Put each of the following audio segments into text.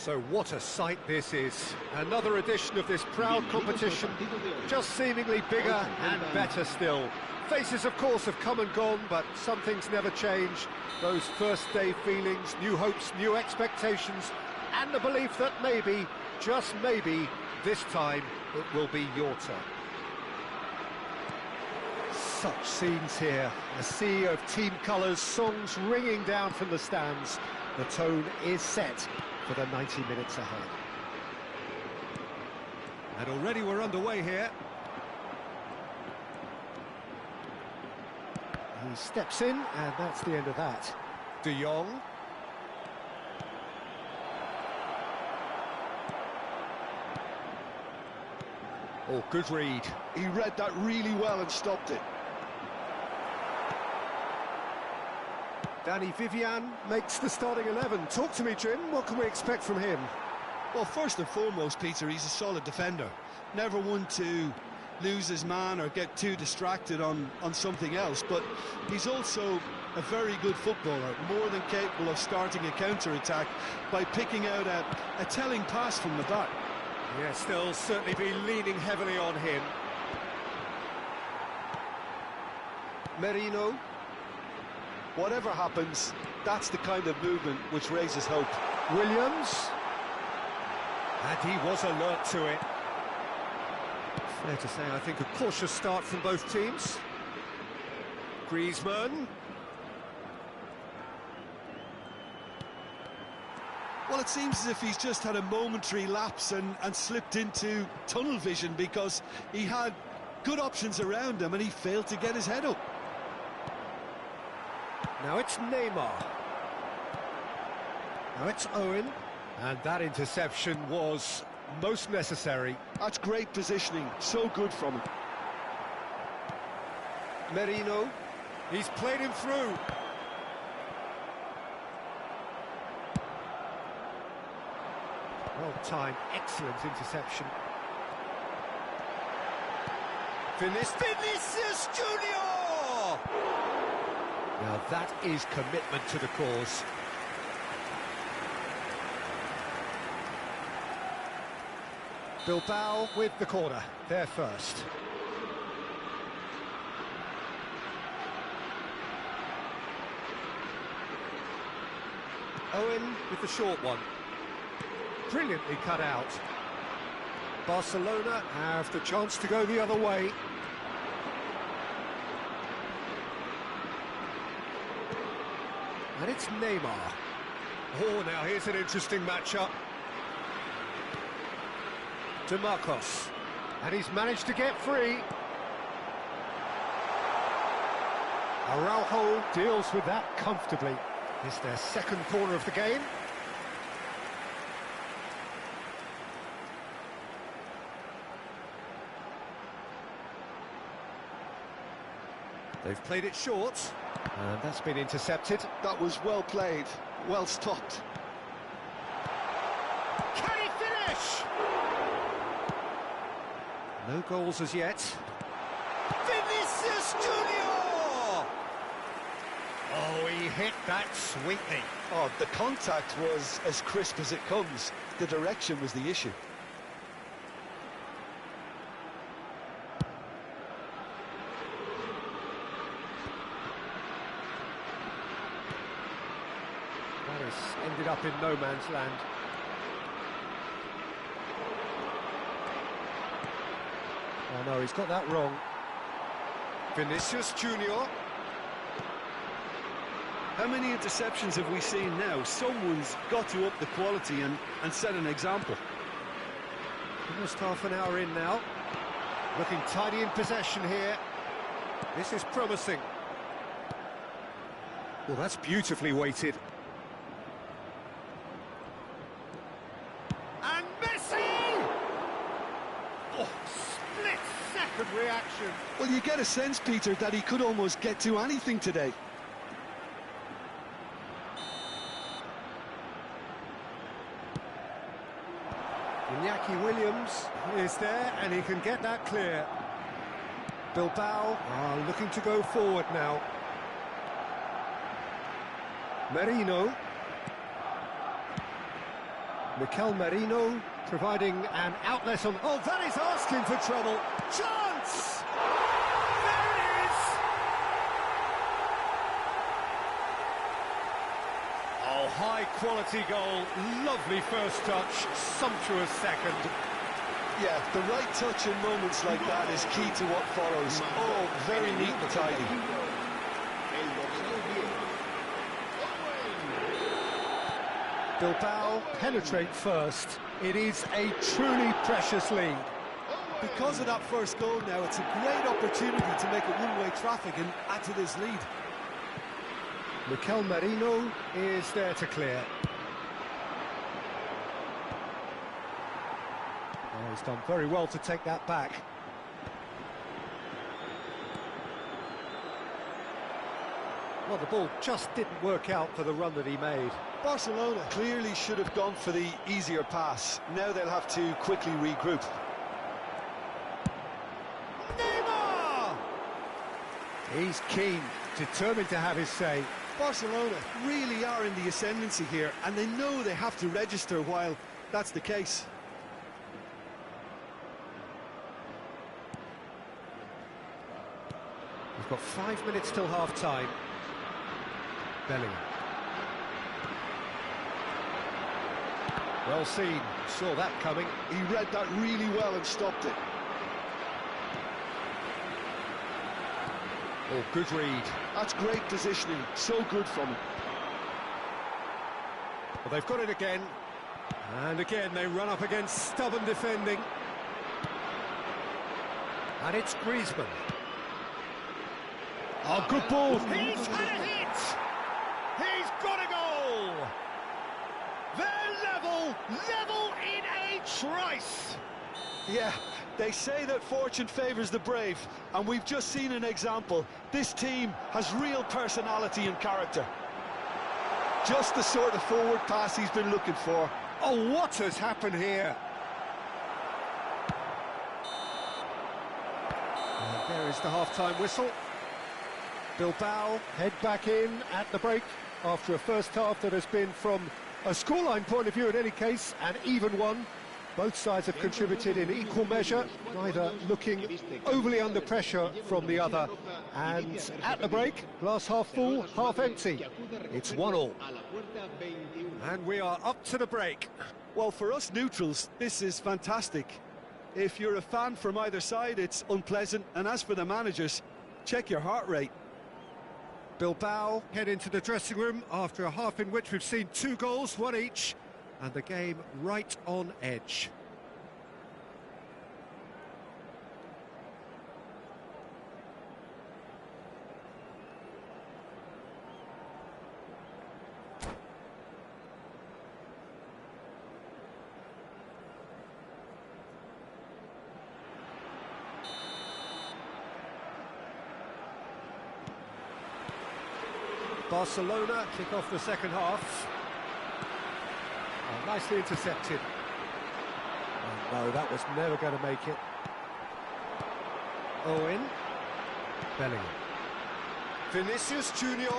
So what a sight this is. Another edition of this proud competition, just seemingly bigger and better still. Faces, of course, have come and gone, but some things never change. Those first-day feelings, new hopes, new expectations, and the belief that maybe, just maybe, this time it will be your turn. Such scenes here, a sea of team colours, songs ringing down from the stands. The tone is set for the 90 minutes ahead. And already we're underway here. He steps in, and that's the end of that. De Jong. Oh, good read. He read that really well and stopped it. Danny Vivian makes the starting 11. Talk to me, Jim. What can we expect from him? Well, first and foremost, Peter, he's a solid defender. Never one to lose his man or get too distracted on something else. But he's also a very good footballer, more than capable of starting a counter-attack by picking out a telling pass from the back. Yes, they'll certainly be leaning heavily on him. Merino. Whatever happens, that's the kind of movement which raises hope. Williams. And he was alert to it. Fair to say, I think, a cautious start from both teams. Griezmann. Well, it seems as if he's just had a momentary lapse and slipped into tunnel vision, because he had good options around him and he failed to get his head up. Now it's Neymar. Now it's Owen. And that interception was most necessary. That's great positioning, so good from him. Merino. He's played him through. Well-timed, excellent interception. Vinicius Junior! Now that is commitment to the cause. Bilbao with the corner, there first. Owen with the short one. Brilliantly cut out. Barcelona have the chance to go the other way. And it's Neymar. Oh, now here's an interesting matchup. DeMarcos. And he's managed to get free. Araujo deals with that comfortably. It's their second corner of the game. They've played it short, and that's been intercepted. That was well played, well stopped. Can he finish? No goals as yet. Vinicius Junior! Oh, he hit that sweetly. Oh, the contact was as crisp as it comes. The direction was the issue. Ended up in no man's land. Oh no, he's got that wrong. Vinicius Junior. How many interceptions have we seen now? Someone's got to up the quality and set an example. Almost half an hour in now. Looking tidy in possession here. This is promising. Well, that's beautifully weighted. Reaction. Well, you get a sense, Peter, that he could almost get to anything today. Iñaki Williams is there, and he can get that clear. Bilbao are looking to go forward now. Merino. Mikel Merino providing an outlet on... Oh, that is asking for trouble. Chance! There it is! Oh, high-quality goal. Lovely first touch. Sumptuous second. Yeah, the right touch in moments like that is key to what follows. Oh, very neat and tidy. Bilbao penetrate first. It is a truly precious lead. Because of that first goal now, it's a great opportunity to make it one-way traffic and add to this lead. Mikel Merino is there to clear. Oh, he's done very well to take that back. Well, the ball just didn't work out for the run that he made. Barcelona clearly should have gone for the easier pass. Now they'll have to quickly regroup. Neymar! He's keen, determined to have his say. Barcelona really are in the ascendancy here, and they know they have to register while that's the case. We've got 5 minutes till half-time. Bellingham. Well seen, saw that coming. He read that really well and stopped it. Oh, good read. That's great positioning, so good from him. Well, they've got it again. And again, they run up against stubborn defending. And it's Griezmann. Oh, good ball. He's had a hit! He's got a goal! They're level in a trice! Yeah, they say that fortune favours the brave, and we've just seen an example. This team has real personality and character. Just the sort of forward pass he's been looking for. Oh, what has happened here? And there is the half-time whistle. Bilbao head back in at the break after a first half that has been, from a scoreline point of view in any case, an even one. Both sides have contributed in equal measure, neither looking overly under pressure from the other. And at the break, glass half full, half empty. It's 1-1. And we are up to the break. Well, for us neutrals, this is fantastic. If you're a fan from either side, it's unpleasant. And as for the managers, check your heart rate. Bilbao head into the dressing room after a half in which we've seen 2 goals, 1 each, and the game right on edge. Barcelona kick off the second half. Oh, nicely intercepted. Oh, no, that was never going to make it. Owen. Bellingham. Vinicius Junior.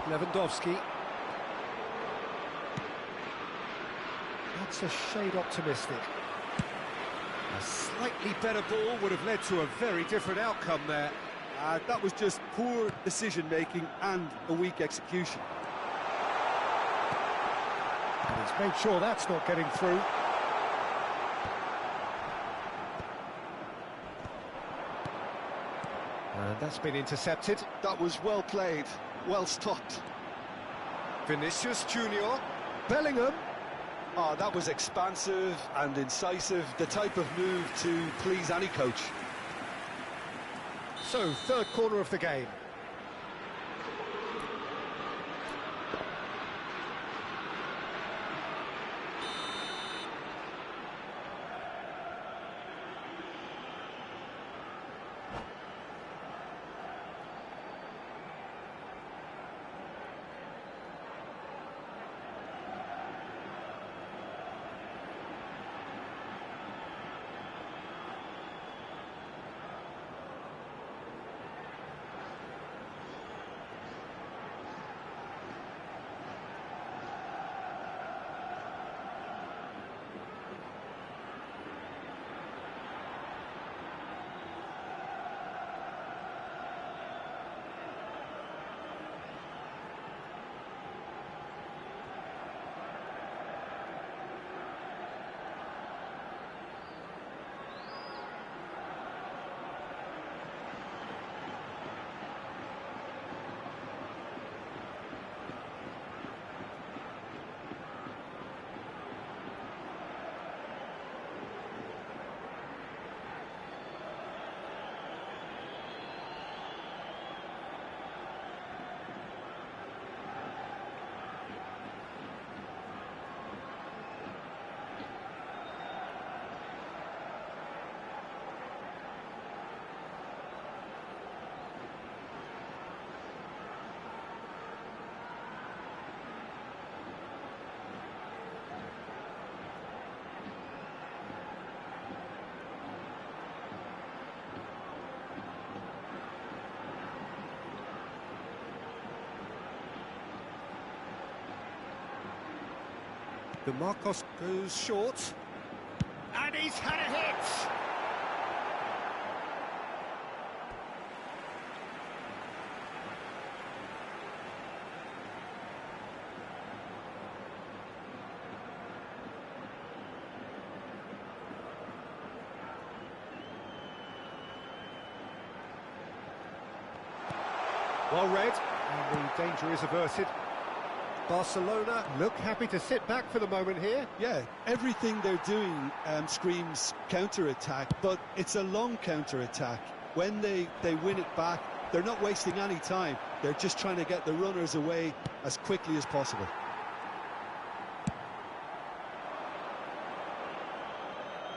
Lewandowski. That's a shade optimistic. A slightly better ball would have led to a very different outcome there. That was just poor decision-making and a weak execution. And he's made sure that's not getting through. And that's been intercepted. That was well played, well stopped. Vinicius Junior. Bellingham. Oh, that was expansive and incisive, the type of move to please any coach. So, third corner of the game. The Marcos goes short. And he's had a hit! Well read, and the danger is averted. Barcelona look happy to sit back for the moment here. Yeah, everything they're doing screams counter-attack, but it's a long counter-attack. When they win it back, they're not wasting any time. They're just trying to get the runners away as quickly as possible.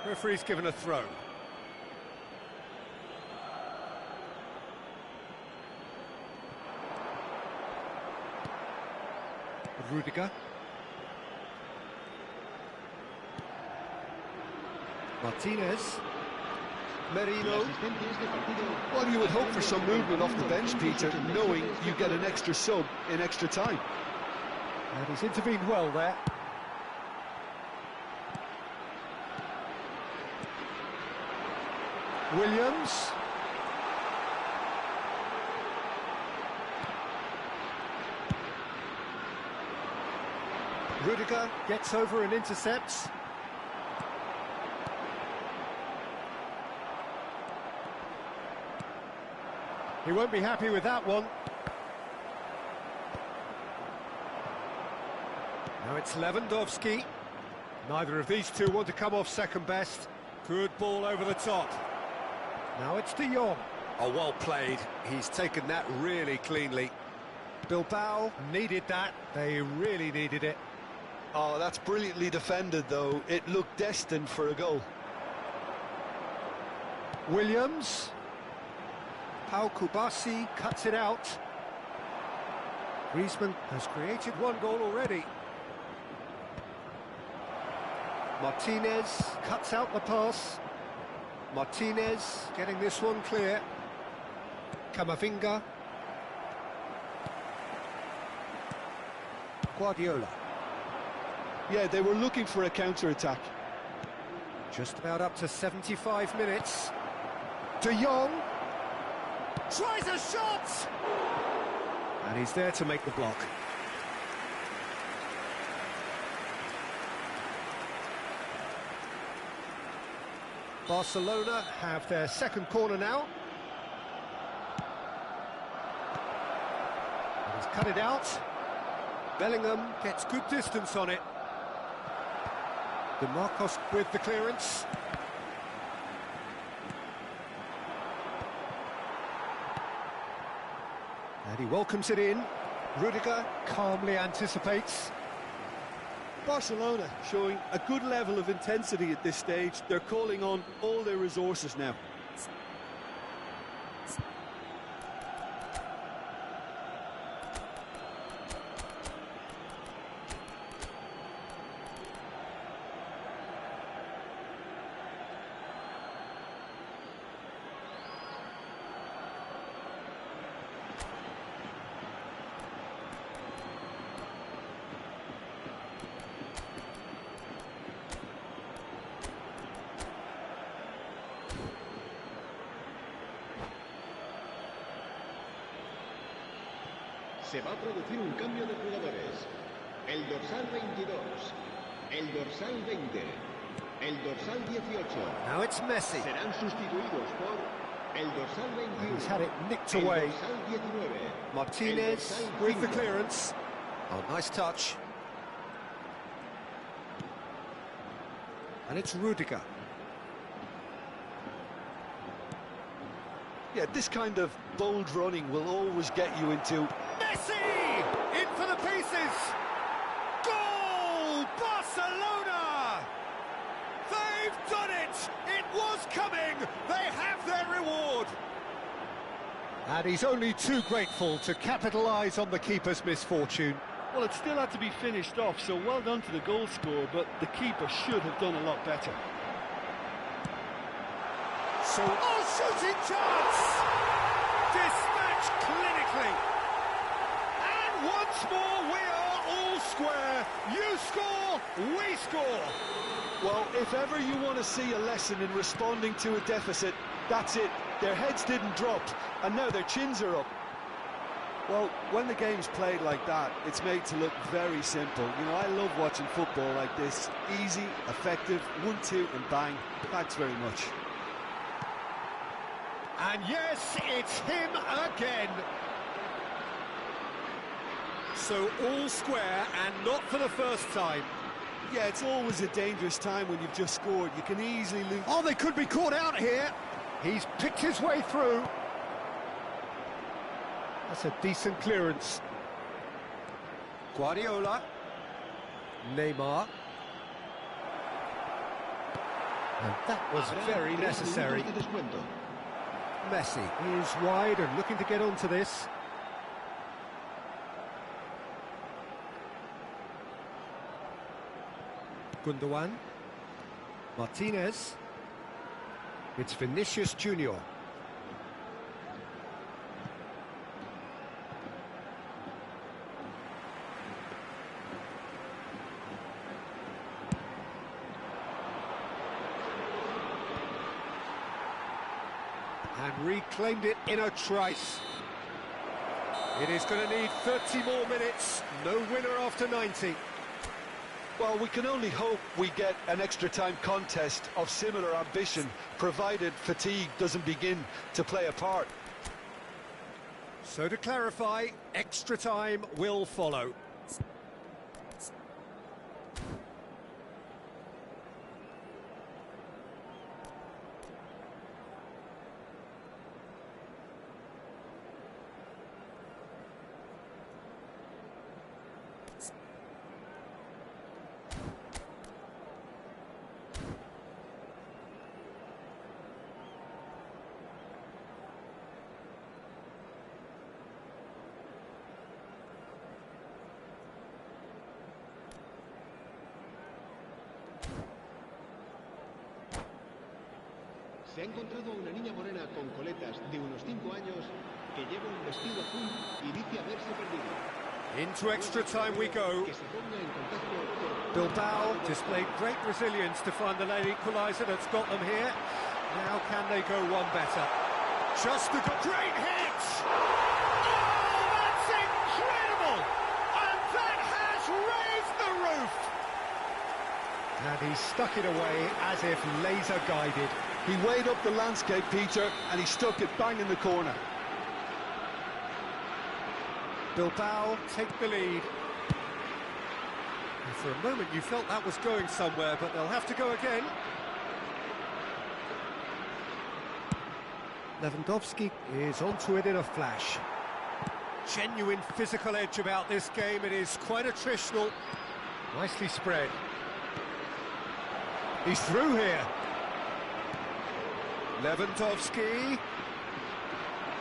Referee's given a throw. Rudiger. Martinez. Merino. Well, you would hope for some movement off the bench, Peter, knowing you get an extra sub in extra time. And he's intervened well there. Williams. Rudiger gets over and intercepts. He won't be happy with that one. Now it's Lewandowski. Neither of these two want to come off second best. Good ball over the top. Now it's De Jong. Oh, well played. He's taken that really cleanly. Bilbao needed that. They really needed it. Oh, that's brilliantly defended, though. It looked destined for a goal. Williams. Pau Kubasi cuts it out. Griezmann has created one goal already. Martinez cuts out the pass. Martinez getting this one clear. Camavinga. Guardiola. Yeah, they were looking for a counter-attack. Just about up to 75 minutes. De Jong tries a shot! And he's there to make the block. Barcelona have their second corner now. And he's cut it out. Bellingham gets good distance on it. De Marcos with the clearance. And he welcomes it in. Rudiger calmly anticipates. Barcelona showing a good level of intensity at this stage. They're calling on all their resources now. Se va a producir un cambio de jugadores. El dorsal 22, el dorsal 20, el dorsal 18. Now it's Messi. Serán sustituidos por el dorsal 21. He's had it nicked away. El dorsal 19. Martinez with the clearance. Oh, nice touch. And it's Rudiger. Yeah, this kind of bold running will always get you into... Messi! In for the pieces! Goal! Barcelona! They've done it! It was coming! They have their reward! And he's only too grateful to capitalise on the keeper's misfortune. Well, it still had to be finished off, so well done to the goal scorer, but the keeper should have done a lot better. So, shooting chance! Dispatched clinically. And once more we are all square, you score, we score. Well, if ever you want to see a lesson in responding to a deficit, that's it. Their heads didn't drop, and now their chins are up. Well, when the game's played like that, it's made to look very simple. You know, I love watching football like this. Easy, effective, 1-2 and bang. Thanks very much. And yes, it's him again. So all square, and not for the first time. Yeah, it's always a dangerous time when you've just scored. You can easily lose. Oh, they could be caught out here. He's picked his way through. That's a decent clearance. Guardiola. Neymar. And that was very necessary. Messi is wide and looking to get onto this. Gundogan. Martinez. It's Vinicius Junior. And reclaimed it in a trice. It is going to need 30 more minutes. No winner after 90. Well, we can only hope we get an extra-time contest of similar ambition, provided fatigue doesn't begin to play a part. So to clarify, extra time will follow. Se ha encontrado a una niña morena con coletas de unos 5 años que lleva un vestido azul y dice haberse perdido. Into extra time we go. Que se ponga en contacto con... Bilbao displayed great resilience to find the late equaliser that's got them here. Now can they go one better? Just a great hit! Oh, that's incredible! And that has raised the roof! And he stuck it away as if laser guided. He weighed up the landscape, Peter, and he stuck it bang in the corner. Bilbao take the lead. And for a moment you felt that was going somewhere, but they'll have to go again. Lewandowski is onto it in a flash. Genuine physical edge about this game. It is quite attritional. Nicely spread. He's through here. Lewandowski.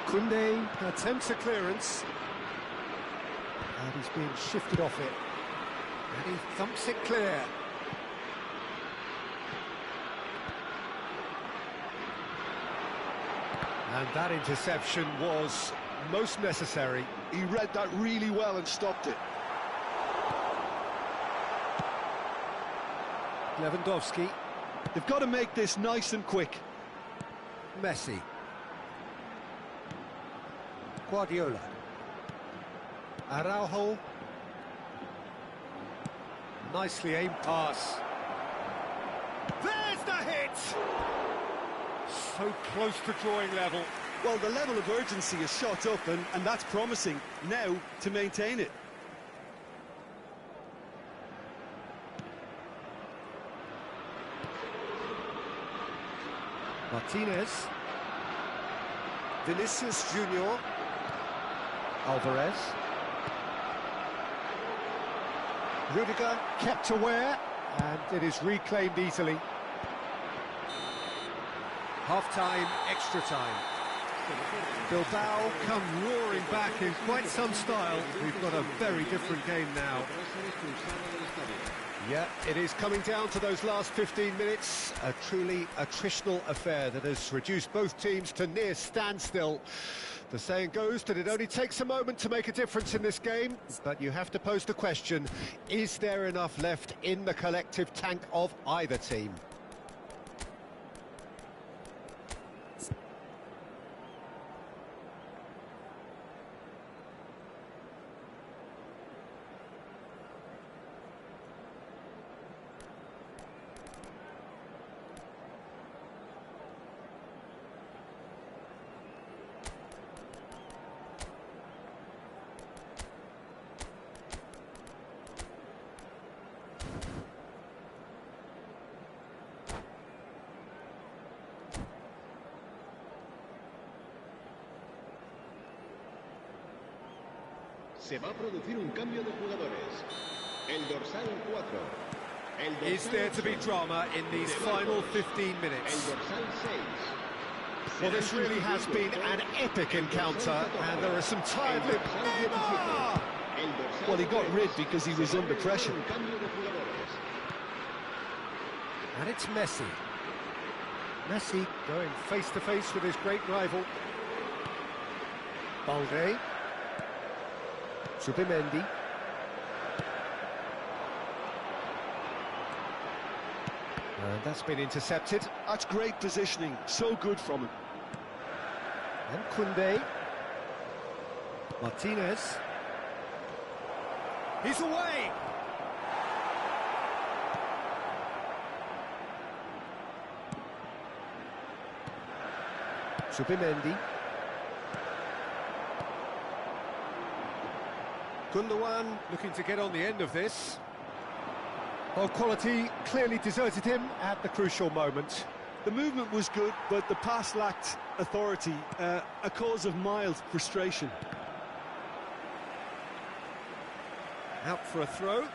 Koundé attempts a clearance. And he's being shifted off it. And he thumps it clear. And that interception was most necessary. He read that really well and stopped it. Lewandowski. They've got to make this nice and quick. Messi. Guardiola. Araujo. Nicely aimed pass. There's the hit! So close to drawing level. Well, the level of urgency is shot up, and that's promising. Now to maintain it. Martinez. Vinicius Junior. Alvarez. Rudiger kept aware, and it is reclaimed easily. Half-time, extra time. Bilbao come roaring back in quite some style. We've got a very different game now. Yeah, it is coming down to those last 15 minutes. A truly attritional affair that has reduced both teams to near standstill. The saying goes that it only takes a moment to make a difference in this game, but you have to pose the question, is there enough left in the collective tank of either team? Se va a producir un cambio de jugadores. El dorsal 4. Is there to be drama in these final 15 minutes? El dorsal 6. Well, this really has been an epic encounter, and there are some tired lips. Neymar! Well, he got rid because he was under pressure. And it's Messi. Messi going face-to-face with his great rival. Balde. Subimendi. And that's been intercepted. That's great positioning, so good from him. And Koundé. Martinez. He's away! Subimendi. Gundogan looking to get on the end of this. Well, quality clearly deserted him at the crucial moment. The movement was good, but the pass lacked authority, a cause of mild frustration. Out for a throw.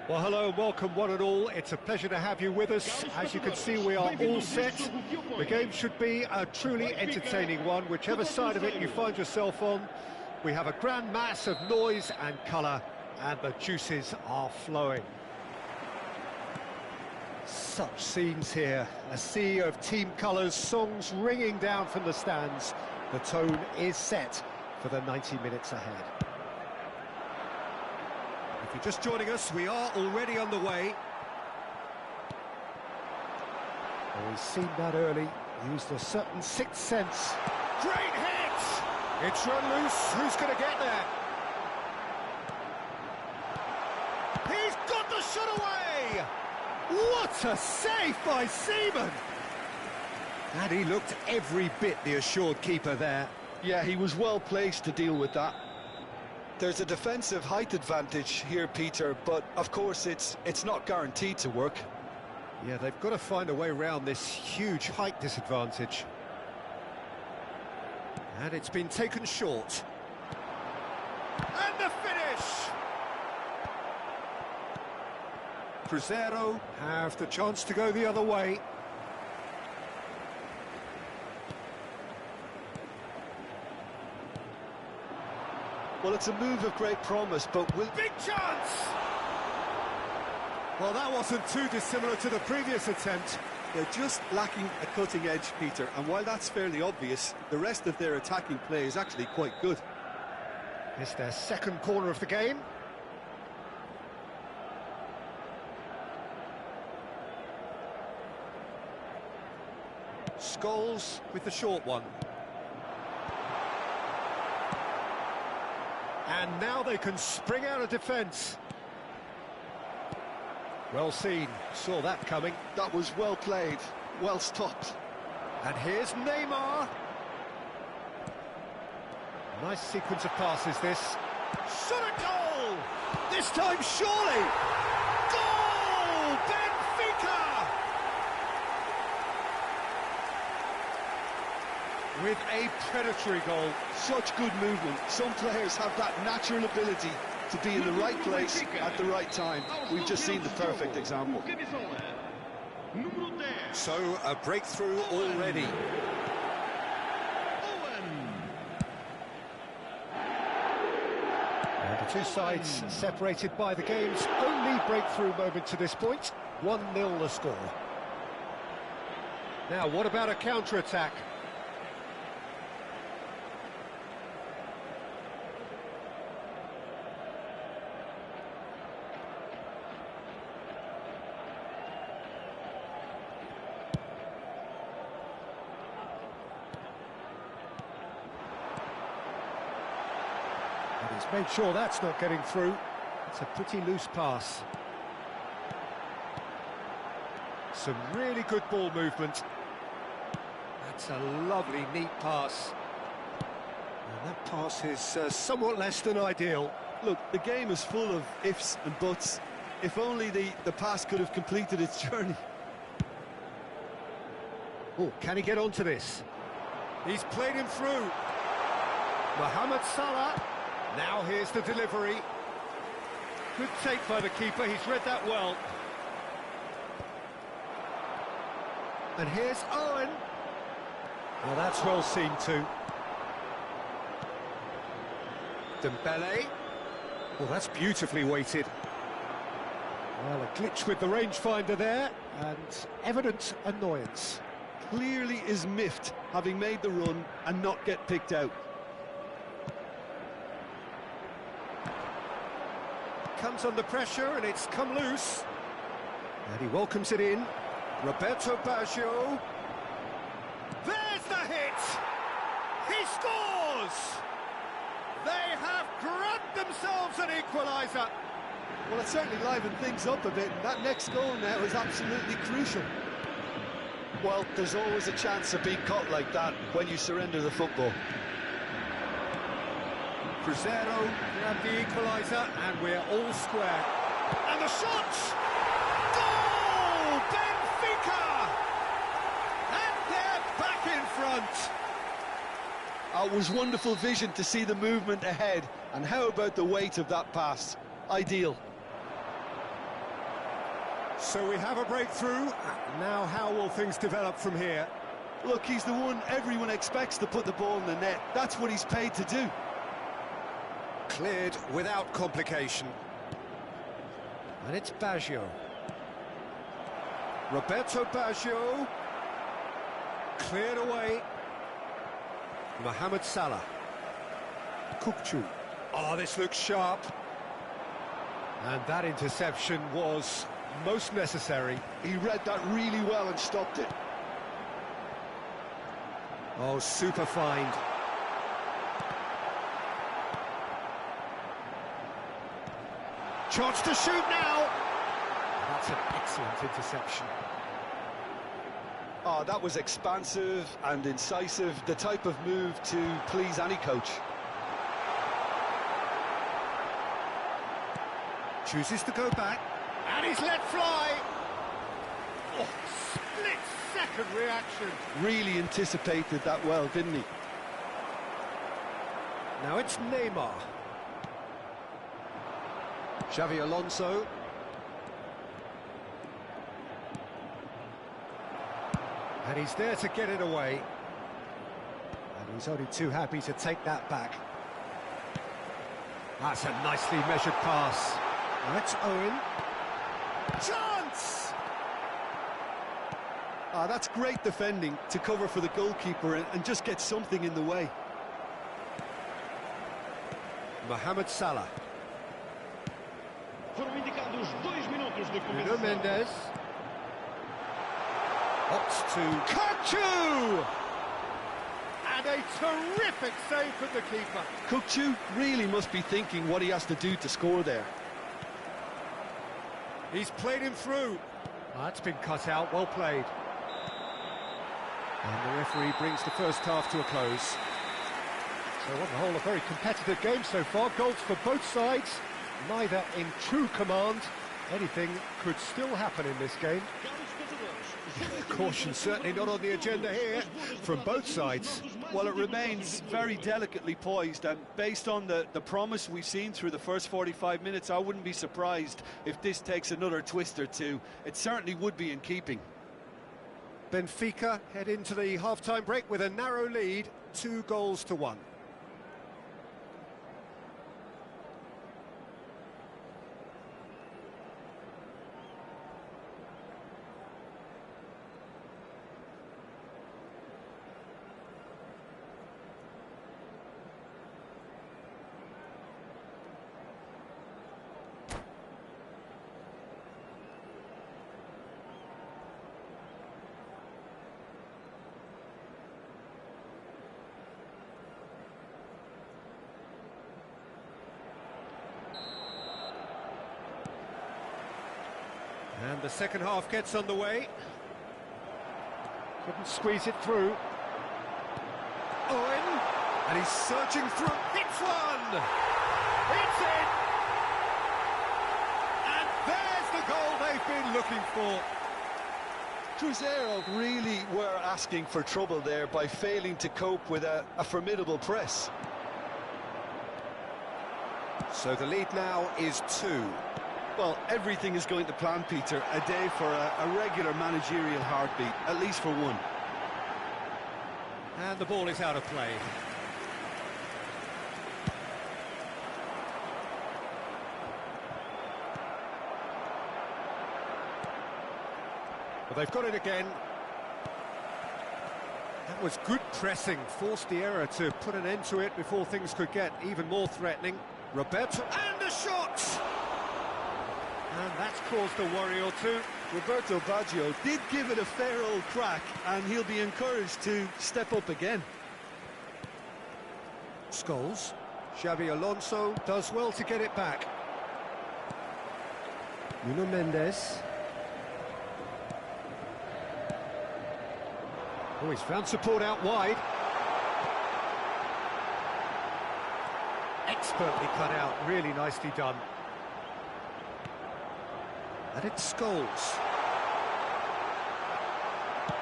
Well, hello and welcome one and all. It's a pleasure to have you with us. As you can see, we are all set. The game should be a truly entertaining one, whichever side of it you find yourself on. We have a grand mass of noise and colour, and the juices are flowing. Such scenes here, a sea of team colours, songs ringing down from the stands. The tone is set for the 90 minutes ahead. If you're just joining us, we are already on the way. Well, we've seen that early, used a certain sixth sense. Great hit! It's run loose, who's going to get there? He's got the shot away! What a save by Seaman! And he looked every bit the assured keeper there. Yeah, he was well placed to deal with that. There's a defensive height advantage here, Peter, but of course it's not guaranteed to work. Yeah, they've got to find a way around this huge height disadvantage. And it's been taken short. And the finish! Cruzeiro have the chance to go the other way. Well, it's a move of great promise, but will... Big chance! Well, that wasn't too dissimilar to the previous attempt. They're just lacking a cutting edge, Peter, and while that's fairly obvious, the rest of their attacking play is actually quite good. It's their second corner of the game. Scholes with the short one. And now they can spring out of defence. Well seen, saw that coming. That was well played, well stopped. And here's Neymar. Nice sequence of passes, this. Shot a goal! This time, surely! Goal! Benfica! With a predatory goal. Such good movement. Some players have that natural ability to be in the right place at the right time. We've just seen the perfect example. So, a breakthrough already. And the two sides separated by the game's only breakthrough moment to this point. 1-0 the score. Now, what about a counter-attack? He's made sure that's not getting through. It's a pretty loose pass. Some really good ball movement. That's a lovely, neat pass. And that pass is somewhat less than ideal. Look, the game is full of ifs and buts. If only the pass could have completed its journey. Oh, can he get onto this? He's played him through. Mohamed Salah. Now here's the delivery. Good take by the keeper, he's read that well. And here's Owen. Well, that's well seen too. Dembele. Well, that's beautifully weighted. Well, a glitch with the rangefinder there, and evident annoyance. Clearly is miffed, having made the run and not get picked out. Comes under pressure and it's come loose. And he welcomes it in. Roberto Baggio. There's the hit! He scores! They have grabbed themselves an equaliser. Well, it certainly livened things up a bit, and that next goal now is absolutely crucial. Well, there's always a chance of being caught like that when you surrender the football. Cruzeiro grabbed the equaliser, and we're all square. And the shot! Goal! Benfica! And they're back in front. It was wonderful vision to see the movement ahead, and how about the weight of that pass? Ideal. So we have a breakthrough. Now how will things develop from here? Look, he's the one everyone expects to put the ball in the net. That's what he's paid to do. Cleared without complication. And it's Baggio. Roberto Baggio. Cleared away. Mohamed Salah. Kukçu. Oh, this looks sharp. And that interception was most necessary. He read that really well and stopped it. Oh, super find. Chance to shoot now. That's an excellent interception. Oh, that was expansive and incisive, the type of move to please any coach. Chooses to go back, and he's let fly. Oh, split-second reaction. Really anticipated that well, didn't he? Now it's Neymar. Xavi Alonso. And he's there to get it away. And he's only too happy to take that back. That's a nicely measured pass. Now it's Owen. Chance! Ah, that's great defending to cover for the goalkeeper and just get something in the way. Mohamed Salah. Foram indicados 2 minutos de Nuno começo. Mendes. Opts to Kukçu! And a terrific save from the keeper. Kukçu really must be thinking what he has to do to score there. He's played him through. That's been cut out, well played. And the referee brings the first half to a close. So on the whole, a very competitive game so far. Goals for both sides, neither in true command. Anything could still happen in this game. Caution certainly not on the agenda here from both sides. Well, it remains very delicately poised, and based on the promise we've seen through the first 45 minutes, I wouldn't be surprised if this takes another twist or two. It certainly would be in keeping. Benfica head into the half-time break with a narrow lead, 2-1. And the second half gets underway. Couldn't squeeze it through. Owen, and he's surging through. Hits one! It's in! And there's the goal they've been looking for. Cruzeiro really were asking for trouble there by failing to cope with a formidable press. So the lead now is 2. Well, everything is going to plan, Peter. A day for a regular managerial heartbeat, at least for one. And the ball is out of play. Well, they've got it again. That was good pressing, forced the error to put an end to it before things could get even more threatening. Roberto, and a shot! And that's caused a worry or two. Roberto Baggio did give it a fair old crack, and he'll be encouraged to step up again. Scholes. Xavi Alonso does well to get it back. Nuno Mendes. Oh, he's found support out wide. Expertly cut out, really nicely done. And it's Scholes.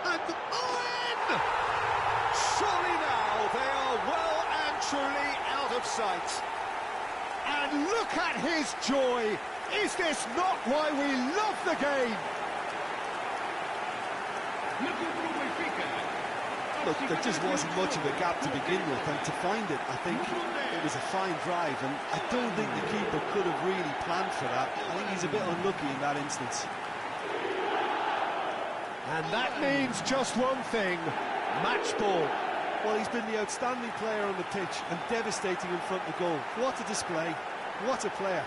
And Owen! Surely now they are well and truly out of sight. And look at his joy. Is this not why we love the game? Look, there just wasn't much of a gap to begin with, and to find it, I think it was a fine drive, and I don't think the keeper could have really planned for that. I think he's a bit unlucky in that instance. And that means just one thing, match ball. Well, he's been the outstanding player on the pitch and devastating in front of goal. What a display, what a player.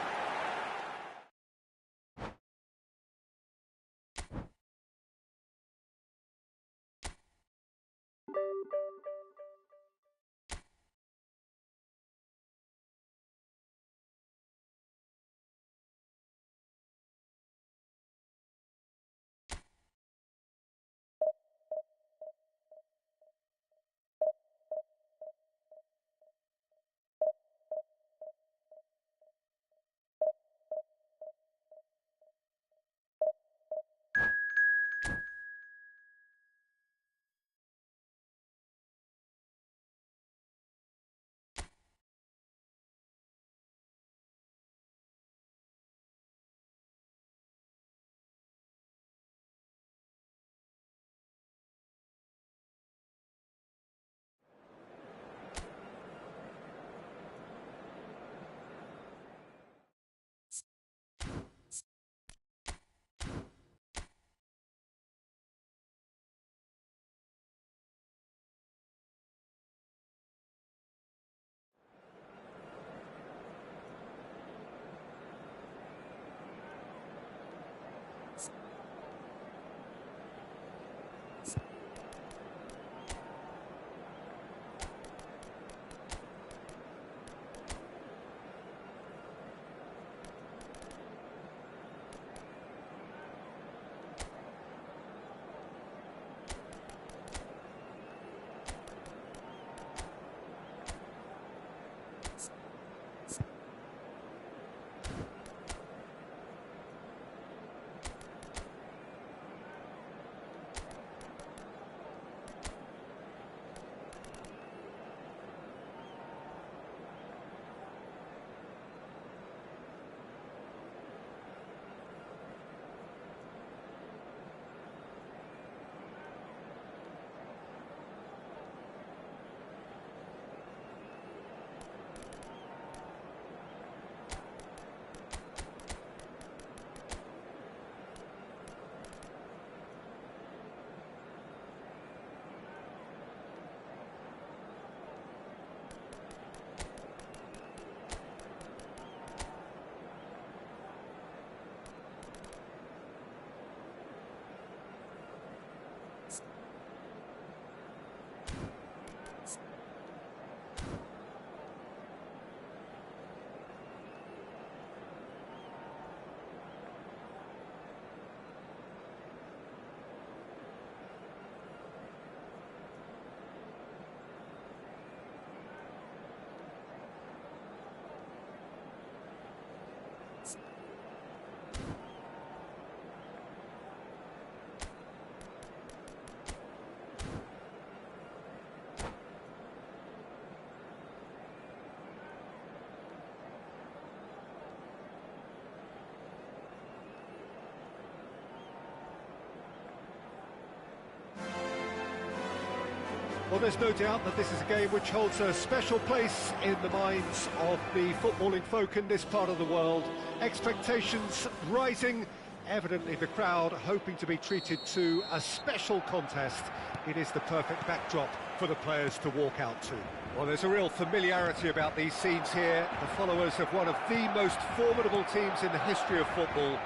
Well, there's no doubt that this is a game which holds a special place in the minds of the footballing folk in this part of the world. Expectations rising, evidently the crowd hoping to be treated to a special contest. It is the perfect backdrop for the players to walk out to. Well, there's a real familiarity about these scenes here. The followers of one of the most formidable teams in the history of football,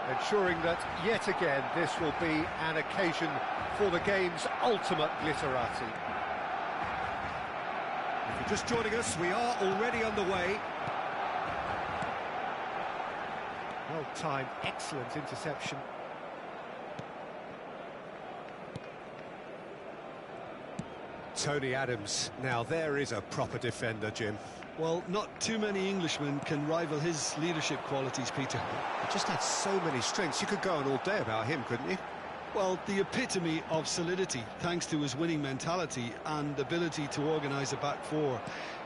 ensuring that yet again this will be an occasion for the game's ultimate glitterati. If you're just joining us, we are already underway. Well timed, excellent interception. Tony Adams, now there is a proper defender, Jim. Well, not too many Englishmen can rival his leadership qualities, Peter. He just had so many strengths. You could go on all day about him, couldn't you? Well, the epitome of solidity, thanks to his winning mentality and ability to organise a back four.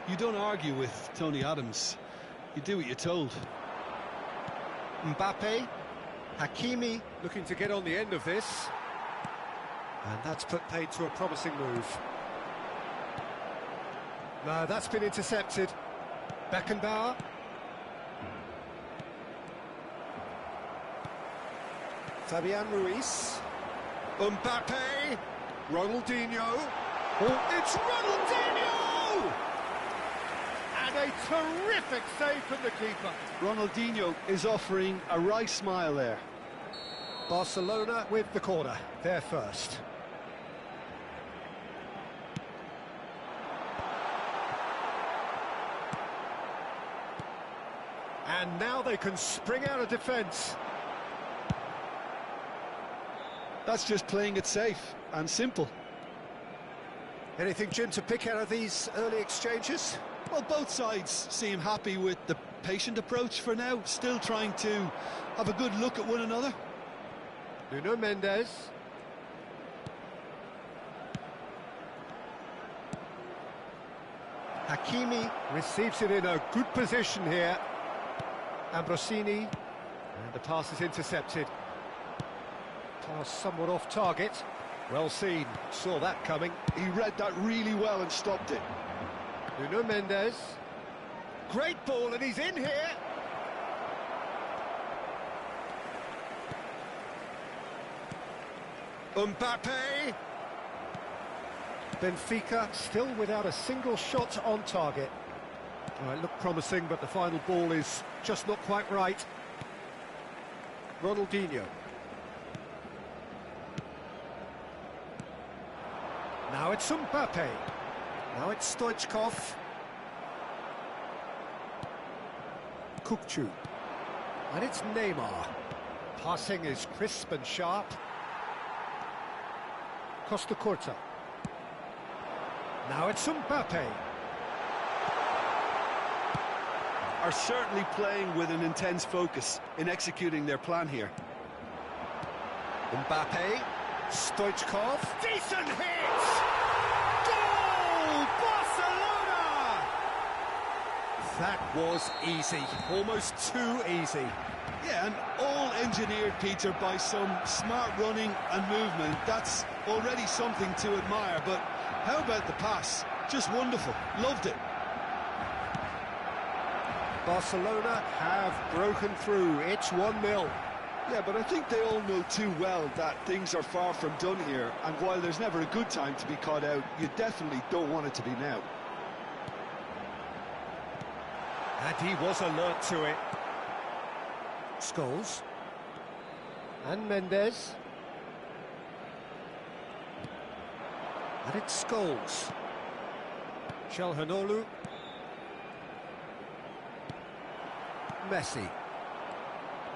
You don't argue with Tony Adams. You do what you're told. Mbappe, Hakimi looking to get on the end of this. And that's put paid to a promising move. No, that's been intercepted. Beckenbauer. Fabian Ruiz. Mbappe. Ronaldinho. Oh, it's Ronaldinho! And a terrific save from the keeper. Ronaldinho is offering a wry smile there. Barcelona with the corner, they're first. And now they can spring out of defence. That's just playing it safe and simple. Anything, Jim, to pick out of these early exchanges? Well, both sides seem happy with the patient approach for now, still trying to have a good look at one another. Nuno Mendes. Hakimi receives it in a good position here. Ambrosini, and the pass is intercepted. Pass somewhat off target. Well seen, saw that coming. He read that really well and stopped it. Nuno Mendes. Great ball, and he's in here. Mbappe. Benfica still without a single shot on target. Oh, it looked promising, but the final ball is just not quite right. Ronaldinho. Now it's Mbappe. Now it's Stoichkov. Kukçu. And it's Neymar. Passing is crisp and sharp. Costa Curta. Now it's Mbappe. Are certainly playing with an intense focus in executing their plan here. Mbappe. Stoichkov. Decent hit! Goal! Barcelona! That was easy. Almost too easy. Yeah, and all engineered, Peter, by some smart running and movement. That's already something to admire, but how about the pass? Just wonderful. Loved it. Barcelona have broken through. It's 1-0. Yeah, but I think they all know too well that things are far from done here, and while there's never a good time to be caught out, you definitely don't want it to be now. And he was alert to it. Scholes. And Mendes. And it's Scholes. Çalhanoğlu. Messi.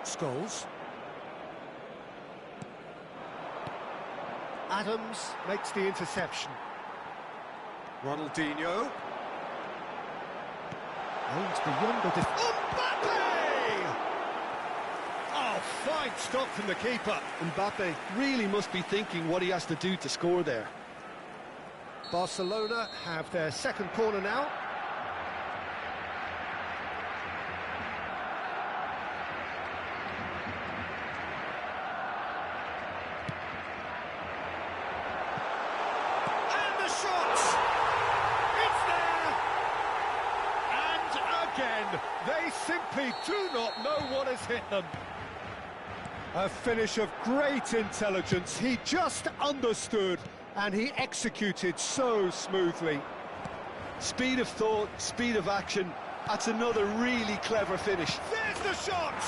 Scholes. Adams makes the interception. Ronaldinho. Aims beyond the Mbappe! Oh, fine stop from the keeper. Mbappe really must be thinking what he has to do to score there. Barcelona have their second corner now. They simply do not know what has hit them. A finish of great intelligence. He just understood and he executed so smoothly. Speed of thought, speed of action. That's another really clever finish. There's the shot!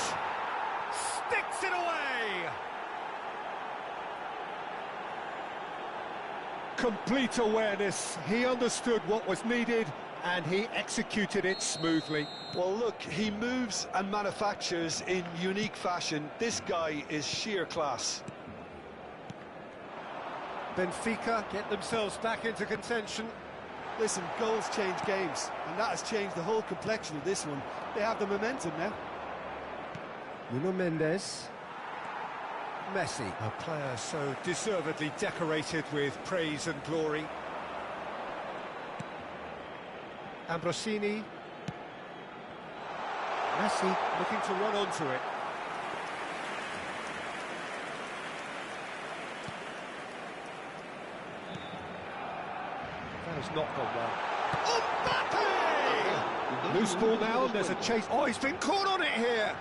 Sticks it away! Complete awareness. He understood what was needed and he executed it smoothly. Well, look, he moves and manufactures in unique fashion. This guy is sheer class. Benfica get themselves back into contention. Listen, goals change games, and that has changed the whole complexion of this one. They have the momentum now. Nuno Mendes. Messi, a player so deservedly decorated with praise and glory. Ambrosini. Messi looking to run onto it. has not gone well. Mbappe! Loose ball now, and there's a chase. Oh, he's been caught on it here!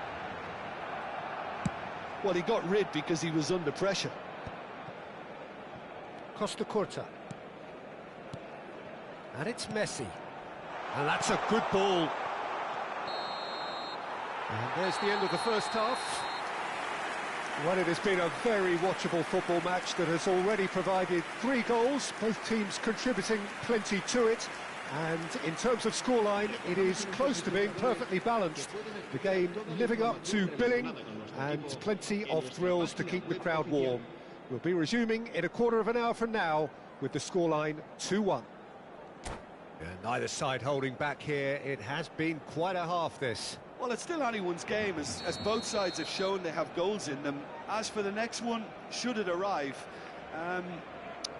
Well, he got rid because he was under pressure. Costa Curta. And it's Messi. And that's a good ball. And there's the end of the first half. Well, it has been a very watchable football match that has already provided 3 goals, both teams contributing plenty to it. And in terms of scoreline, it is close to being perfectly balanced. The game living up to billing and plenty of thrills to keep the crowd warm. We'll be resuming in a quarter of an hour from now with the scoreline 2-1. And neither side holding back here. It has been quite a half, this. Well, it's still anyone's game, as both sides have shown they have goals in them. As for the next one, should it arrive,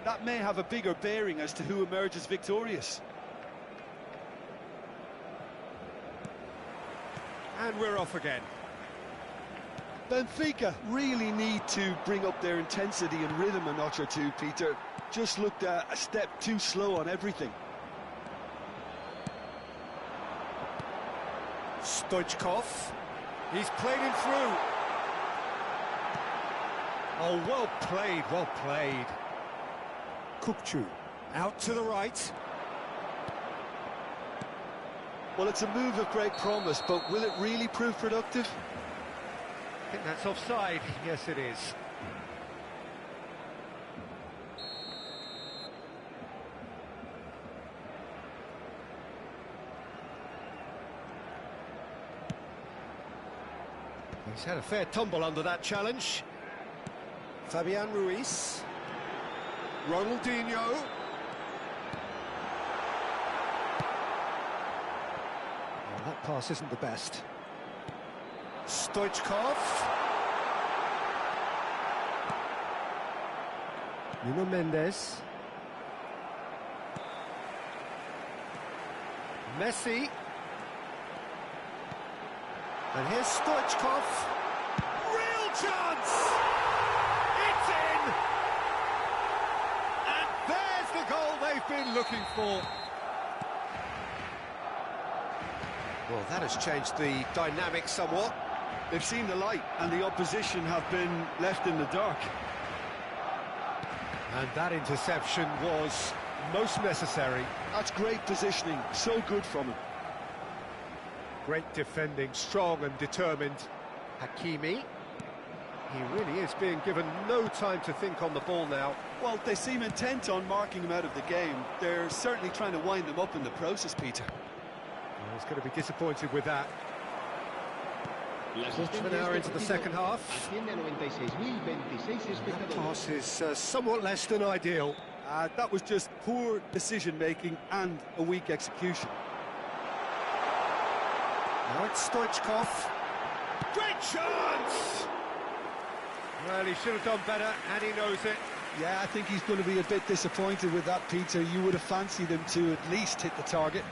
that may have a bigger bearing as to who emerges victorious. And we're off again. Benfica really need to bring up their intensity and rhythm a notch or two, Peter. Just looked a step too slow on everything. Stoichkov, he's played him through. Oh, well played, well played. Kukçu, out to the right. Well, it's a move of great promise, but will it really prove productive? I think that's offside. Yes, it is. He's had a fair tumble under that challenge. Fabian Ruiz. Ronaldinho. Well, that pass isn't the best. Stoichkov. Nuno Mendes. Messi. And here's Stoichkov. Real chance! It's in! And there's the goal they've been looking for. Well, that has changed the dynamic somewhat. They've seen the light, and the opposition have been left in the dark. And that interception was most necessary. That's great positioning, so good from him. Great defending, strong and determined. Hakimi. He really is being given no time to think on the ball now. Well, they seem intent on marking him out of the game. They're certainly trying to wind him up in the process, Peter. Well, he's going to be disappointed with that. Quarter of an hour into the second half. That pass is somewhat less than ideal. That was just poor decision-making and a weak execution. Now it's Stoichkov. Great chance! Well, he should have done better, and he knows it. Yeah, I think he's going to be a bit disappointed with that, Peter. You would have fancied him to at least hit the target.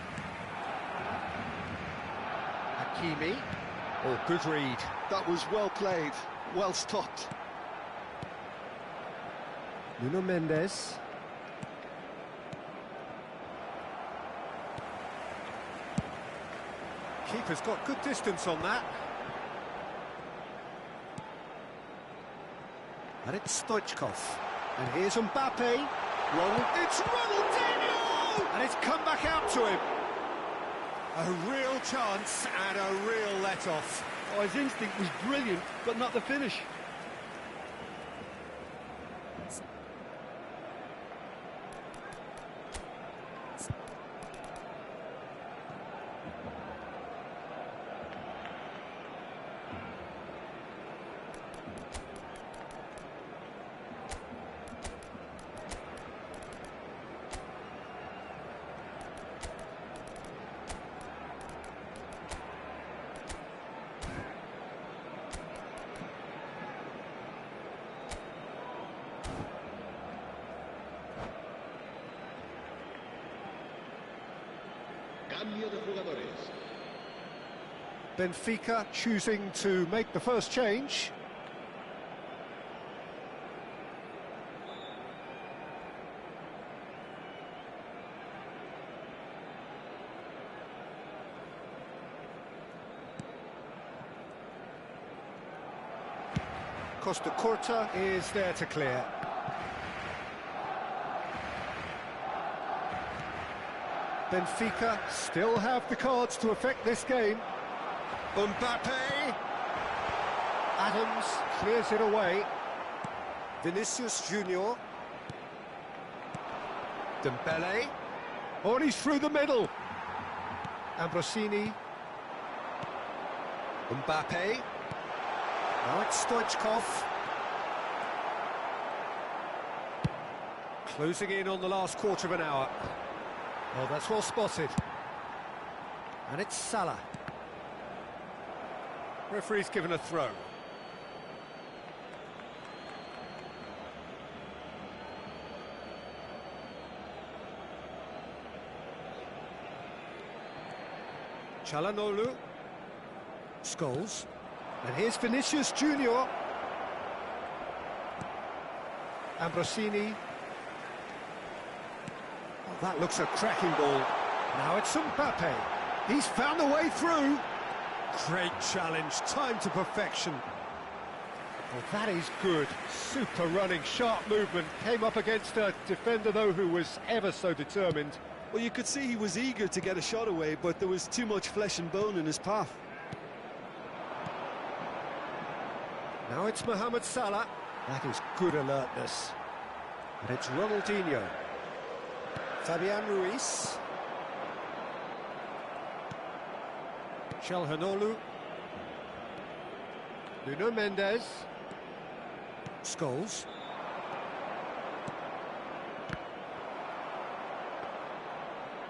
Hakimi. Oh, good read. That was well played, well stopped. Nuno Mendes. Keeper's got good distance on that. And it's Stoichkov. And here's Mbappe. It's Ronaldinho! And it's come back out to him. A real chance and a real let-off. Oh, his instinct was brilliant, but not the finish. Cambio de jugadores. Benfica choosing to make the first change. Costa Curta is there to clear. Benfica still have the cards to affect this game. Mbappe. Adams clears it away. Vinicius Junior. Dembele. Oh, and he's through the middle. Ambrosini. Mbappe. Now it's Stoichkov. Closing in on the last quarter of an hour. Oh, that's well spotted. And it's Salah. Referee's given a throw. Çalhanoğlu. Scholes. And here's Vinicius Junior. Ambrosini. Oh, that looks a cracking ball. Now it's Mbappe. He's found the way through. Great challenge, timed to perfection. Well, that is good. Super running, sharp movement. Came up against a defender, though, who was ever so determined. Well, you could see he was eager to get a shot away, but there was too much flesh and bone in his path. Now it's Mohamed Salah. That is good alertness. And it's Ronaldinho. Fabian Ruiz. Çalhanoğlu. Nuno Mendes. Scholes.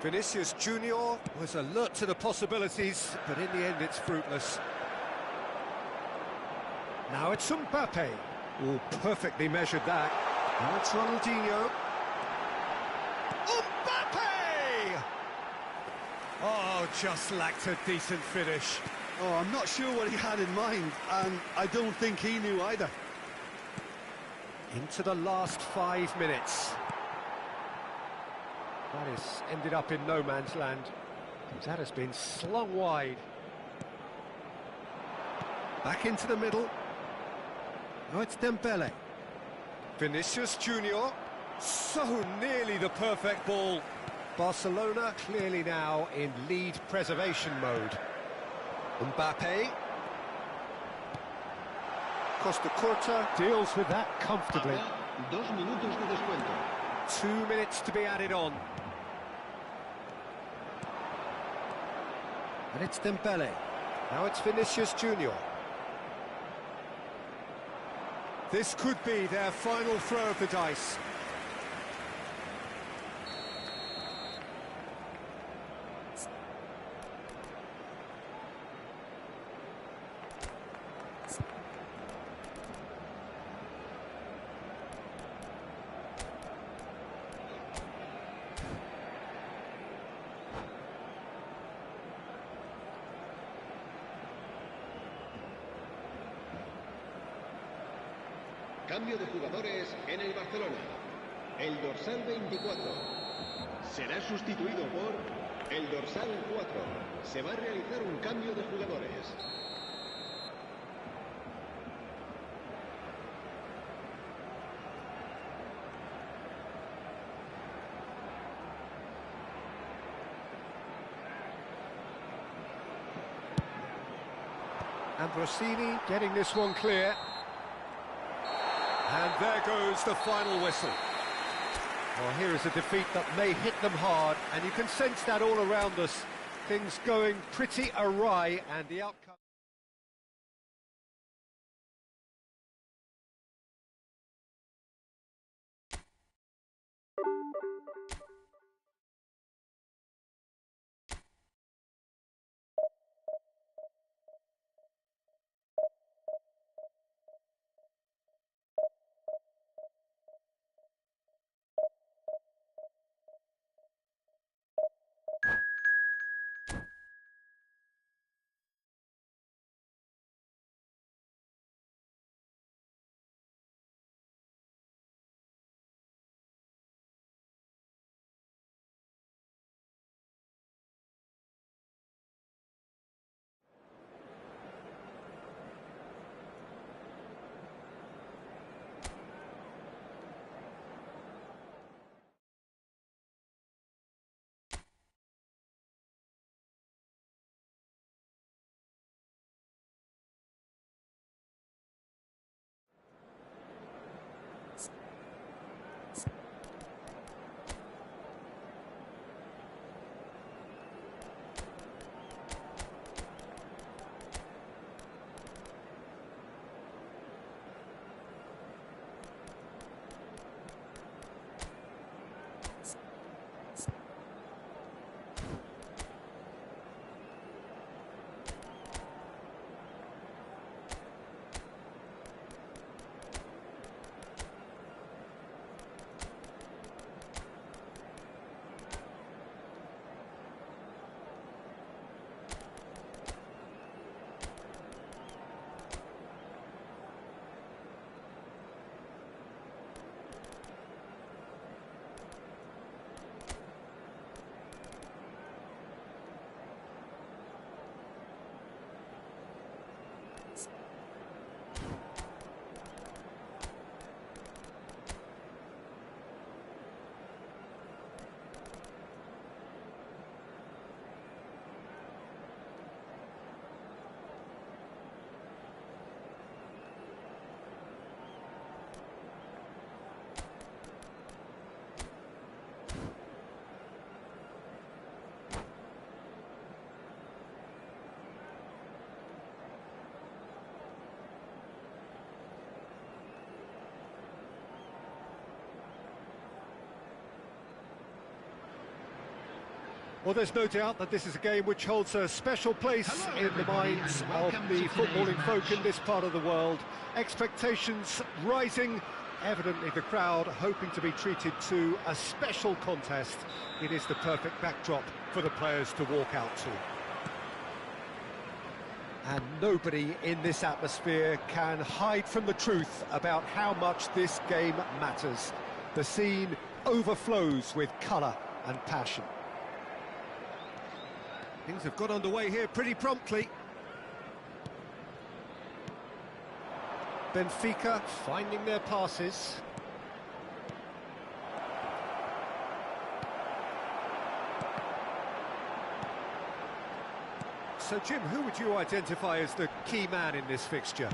Vinicius Junior was alert to the possibilities, but in the end it's fruitless. Now it's Mbappe. Oh, perfectly measured that. Now it's Ronaldinho. Mbappe! Oh, just lacked a decent finish. Oh, I'm not sure what he had in mind, and I don't think he knew either. Into the last 5 minutes. That has ended up in no man's land. That has been slung wide. Back into the middle. Now it's Dembele. Vinicius Junior. So nearly the perfect ball. Barcelona clearly now in lead preservation mode. Mbappe. Costa Curta deals with that comfortably. 2 minutos de descuento. 2 minutes to be added on. And it's Dembele. Now it's Vinicius Junior. This could be their final throw of the dice. Cambio de jugadores en el Barcelona. El dorsal 24 será sustituido por el dorsal 4. Se va a realizar un cambio de jugadores. Ambrosini getting this one clear. And there goes the final whistle. Well, here is a defeat that may hit them hard, and you can sense that all around us. Things going pretty awry, and the outcome... Well, there's no doubt that this is a game which holds a special place in the minds of the footballing folk in this part of the world. Expectations rising, evidently the crowd hoping to be treated to a special contest. It is the perfect backdrop for the players to walk out to. And nobody in this atmosphere can hide from the truth about how much this game matters. The scene overflows with colour and passion. Things have got underway here pretty promptly. Benfica finding their passes. So, Jim, who would you identify as the key man in this fixture?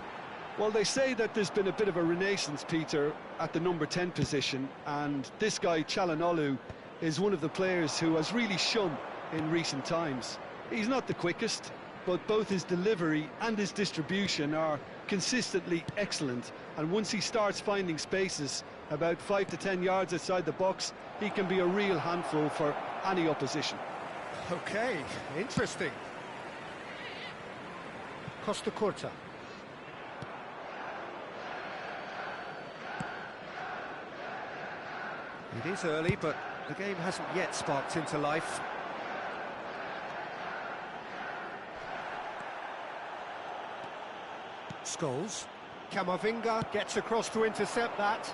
Well, they say that there's been a bit of a renaissance, Peter, at the number 10 position, and this guy, Çalhanoğlu, is one of the players who has really shone in recent times. He's not the quickest, but both his delivery and his distribution are consistently excellent, and once he starts finding spaces about 5 to 10 yards outside the box, he can be a real handful for any opposition. Okay, interesting. Costa Curta. It is early, but the game hasn't yet sparked into life. Scholes. Camavinga gets across to intercept that.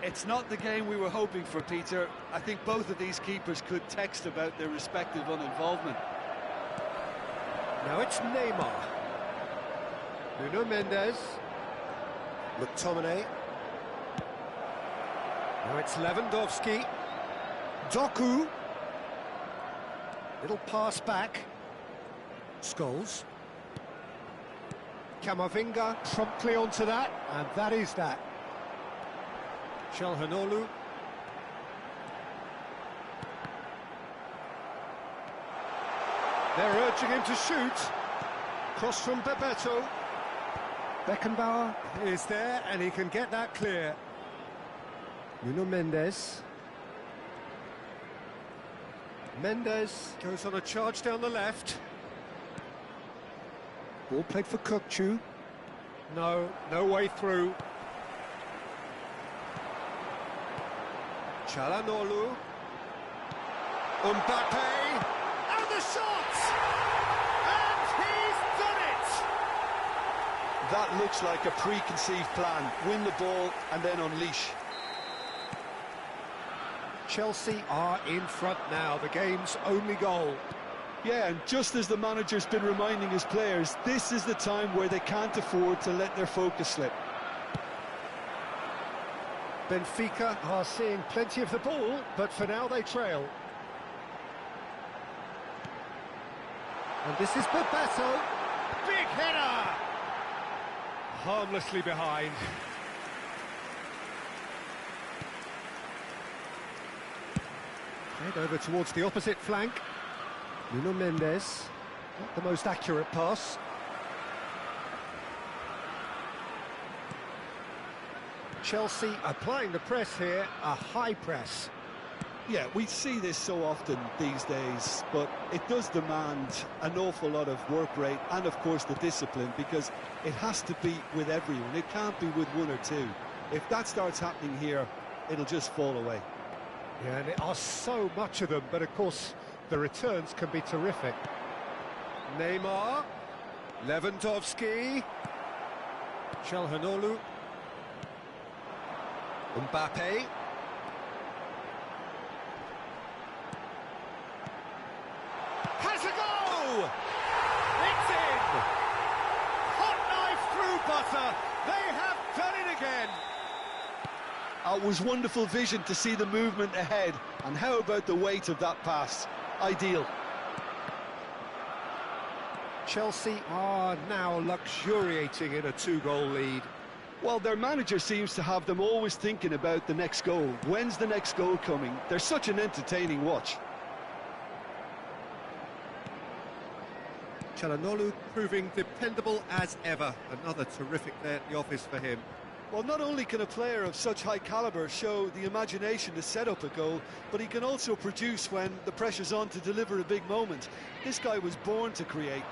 It's not the game we were hoping for, Peter. I think both of these keepers could text about their respective uninvolvement. Now it's Neymar. Nuno Mendes. McTominay. Now it's Lewandowski. Doku. Little pass back. Scholes. Camavinga promptly onto that, and that is that. Çalhanoğlu. They're urging him to shoot. Cross from Bebeto. Beckenbauer is there, and he can get that clear. Nuno Mendes. Mendes goes on a charge down the left. Ball played for Kökçü. No way through. Çalhanoğlu. Mbappe. And the shot! And he's done it! That looks like a preconceived plan. Win the ball and then unleash. Chelsea are in front now, the game's only goal. Yeah, and just as the manager's been reminding his players, this is the time where they can't afford to let their focus slip. Benfica are seeing plenty of the ball, but for now they trail. And this is Bebeto. Big header! Harmlessly behind. Head over towards the opposite flank. Nuno Mendes. Not the most accurate pass. Chelsea applying the press here, a high press. Yeah, we see this so often these days, but it does demand an awful lot of work rate and, of course, the discipline, because it has to be with everyone. It can't be with one or two. If that starts happening here, it'll just fall away. Yeah, and there are so much of them, but, of course, the returns can be terrific. Neymar. Lewandowski. Çalhanoğlu. Mbappe. Has a goal! It's in! Hot knife through butter. They have done it again. It was wonderful vision to see the movement ahead, and how about the weight of that pass? Ideal. Chelsea are now luxuriating in a 2-goal lead. Well, their manager seems to have them always thinking about the next goal. When's the next goal coming? They're such an entertaining watch. Çalhanoğlu proving dependable as ever. Another terrific day at the office for him. Well, not only can a player of such high calibre show the imagination to set up a goal, but he can also produce when the pressure's on to deliver a big moment. This guy was born to create.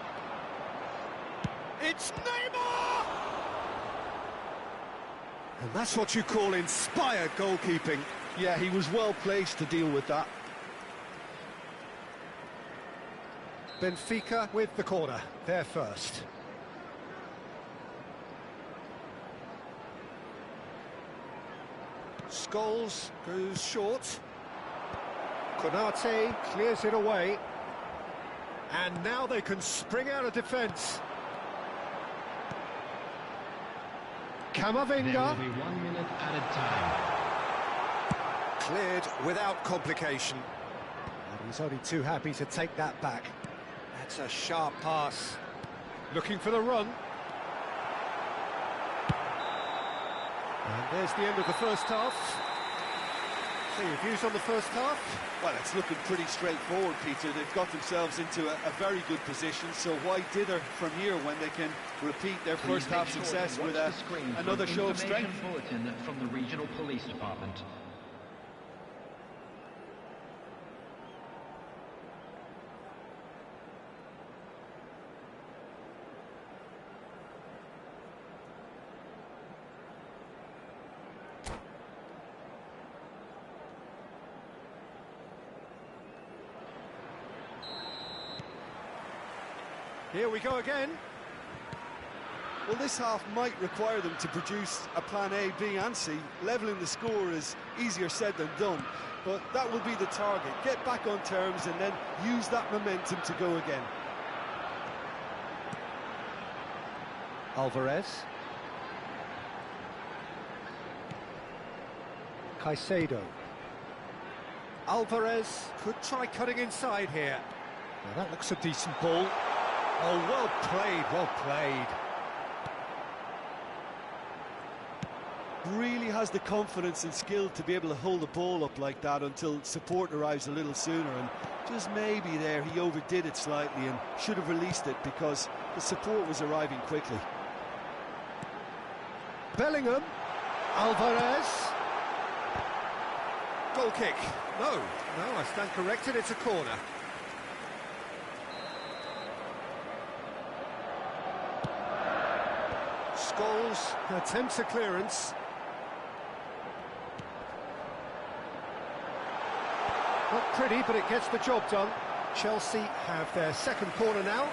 It's Neymar! And that's what you call inspired goalkeeping. Yeah, he was well placed to deal with that. Benfica with the corner, they're first. Scholes goes short. Konate clears it away. And now they can spring out of defence. Camavinga. There will be 1 minute added time. Cleared without complication. And he's only too happy to take that back. That's a sharp pass. Looking for the run. And there's the end of the first half. So your views on the first half? Well, it's looking pretty straightforward, Peter. They've got themselves into a very good position, so why dither from here when they can repeat their first half success with another show of strength? Bulletin from the regional police department. Here we go again. Well, this half might require them to produce a plan A, B and C. Levelling the score is easier said than done, but that will be the target. Get back on terms and then use that momentum to go again. Alvarez. Caicedo. Alvarez could try cutting inside here. Now that looks a decent ball. Oh, well played, well played. Really has the confidence and skill to be able to hold the ball up like that until support arrives a little sooner, and just maybe there he overdid it slightly and should have released it because the support was arriving quickly. Bellingham. Alvarez. Goal kick. No, I stand corrected, it's a corner. Scholes attempts a clearance. Not pretty, but it gets the job done. Chelsea have their second corner now.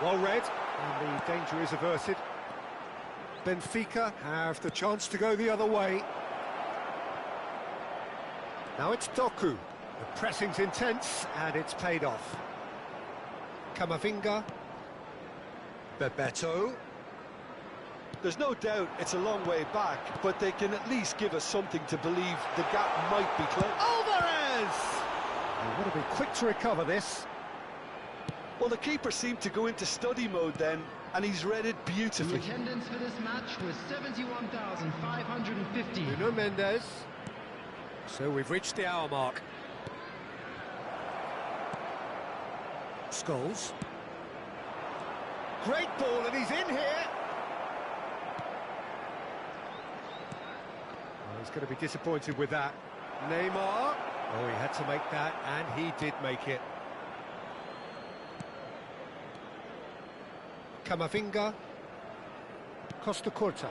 Well read, and the danger is averted. Benfica have the chance to go the other way. Now it's Doku. The pressing's intense, and it's paid off. Camavinga. Bebeto. There's no doubt it's a long way back, but they can at least give us something to believe the gap might be closed. Alvarez! They would have been quick to recover this. Well, the keeper seemed to go into study mode then, and he's read it beautifully. The attendance for this match was 71,550. Nuno Mendes. So we've reached the hour mark. Scholes. Great ball, and he's in here. Well, he's going to be disappointed with that. Neymar. Oh, he had to make that, and he did make it. Camavinga. Costa Curta.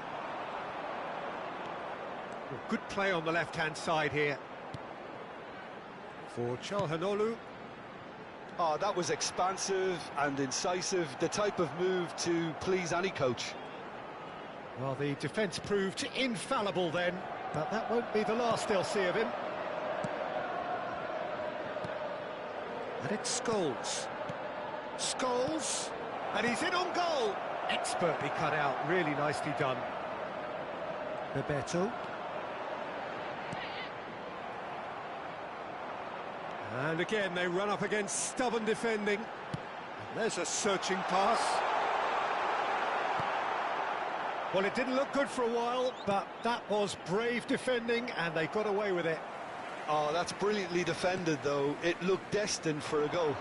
Good play on the left-hand side here. For Çalhanoğlu. Oh, that was expansive and incisive, the type of move to please any coach. Well, the defence proved infallible then, but that won't be the last they'll see of him. And it's Scholes. Scholes, and he's in on goal. Expertly cut out, really nicely done. Bebeto. And again, they run up against stubborn defending. And there's a searching pass. Well, it didn't look good for a while, but that was brave defending, and they got away with it. Oh, that's brilliantly defended, though. It looked destined for a goal.